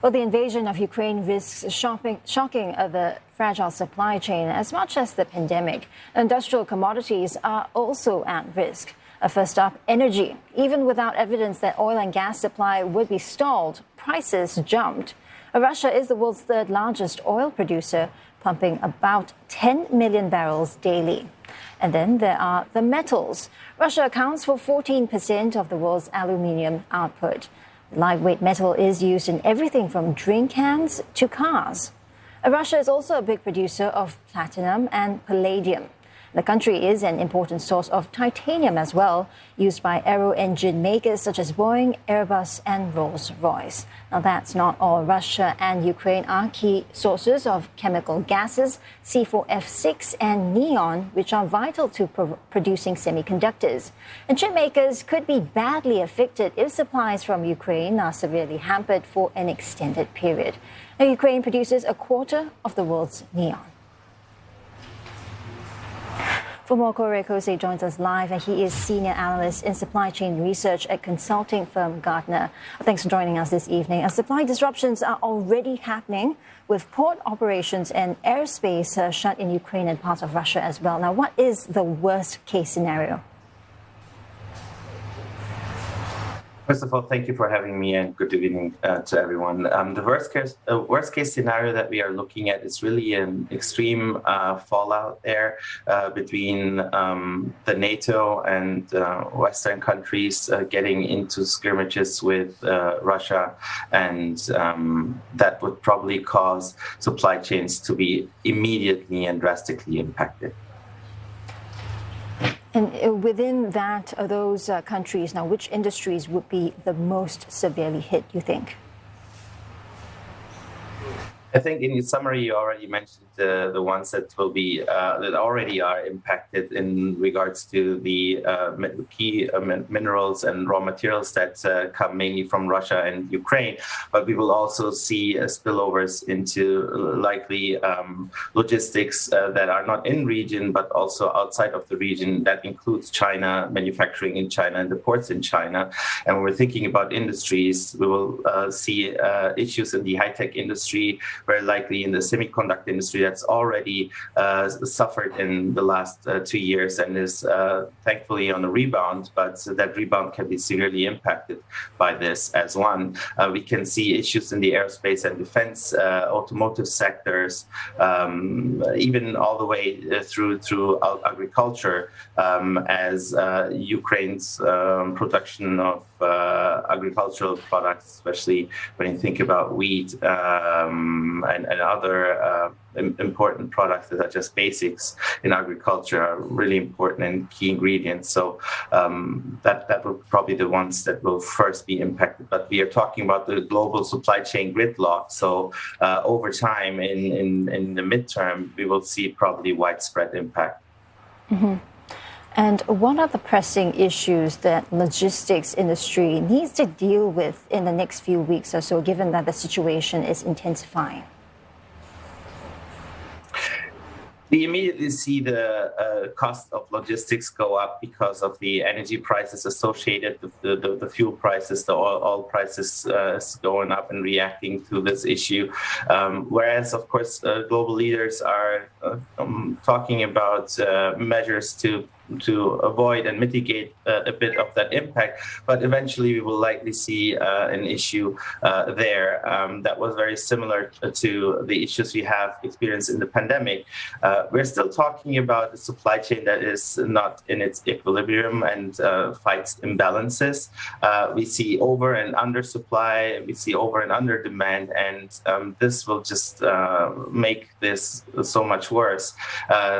Well, the invasion of Ukraine risks shocking the fragile supply chain as much as the pandemic. Industrial commodities are also at risk. First up, energy. Even without evidence that oil and gas supply would be stalled, prices jumped. Russia is the world's third largest oil producer, pumping about 10 million barrels daily. And then there are the metals. Russia accounts for 14% of the world's aluminium output. Lightweight metal is used in everything from drink cans to cars. Russia is also a big producer of platinum and palladium. The country is an important source of titanium as well, used by aero engine makers such as Boeing, Airbus and Rolls-Royce. Now that's not all. Russia and Ukraine are key sources of chemical gases, C4F6 and neon, which are vital to producing semiconductors. And chip makers could be badly affected if supplies from Ukraine are severely hampered for an extended period. Now, Ukraine produces a quarter of the world's neon. For more, Koray Kose joins us live, and he is senior analyst in supply chain research at consulting firm Gartner. Thanks for joining us this evening. Supply disruptions are already happening with port operations and airspace shut in Ukraine and parts of Russia as well. Now, what is the worst case scenario? First of all, thank you for having me, and good evening to everyone. The worst case scenario that we are looking at is really an extreme fallout there between the NATO and Western countries getting into skirmishes with Russia, and that would probably cause supply chains to be immediately and drastically impacted. And within that, those countries, now, which industries would be the most severely hit, you think? I think in your summary, you already mentioned the ones that will be that already are impacted in regards to the key minerals and raw materials that come mainly from Russia and Ukraine. But we will also see spillovers into likely logistics that are not in region, but also outside of the region. That includes China, manufacturing in China, and the ports in China. And when we're thinking about industries, we will see issues in the high-tech industry, very likely in the semiconductor industry that's already suffered in the last 2 years and is thankfully on a rebound, but that rebound can be severely impacted by this as one. We can see issues in the aerospace and defense, automotive sectors, even all the way through agriculture, as Ukraine's production of agricultural products, especially when you think about wheat and other important products that are just basics in agriculture, are really important and key ingredients. So that will probably the ones that will first be impacted. But we are talking about the global supply chain gridlock. So over time, in the midterm, we will see probably widespread impact. Mm-hmm. And what are the pressing issues that logistics industry needs to deal with in the next few weeks or so, given that the situation is intensifying? We immediately see the cost of logistics go up because of the energy prices associated with the fuel prices, the oil prices going up and reacting to this issue. Whereas, of course, global leaders are talking about measures to avoid and mitigate a bit of that impact, but eventually we will likely see an issue there that was very similar to the issues we have experienced in the pandemic. We're still talking about a supply chain that is not in its equilibrium and fights imbalances. We see over and under supply, we see over and under demand, and this will just make this so much worse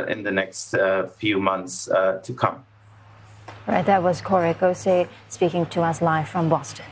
in the next few months to come. Right, that was Koray Kose speaking to us live from Boston.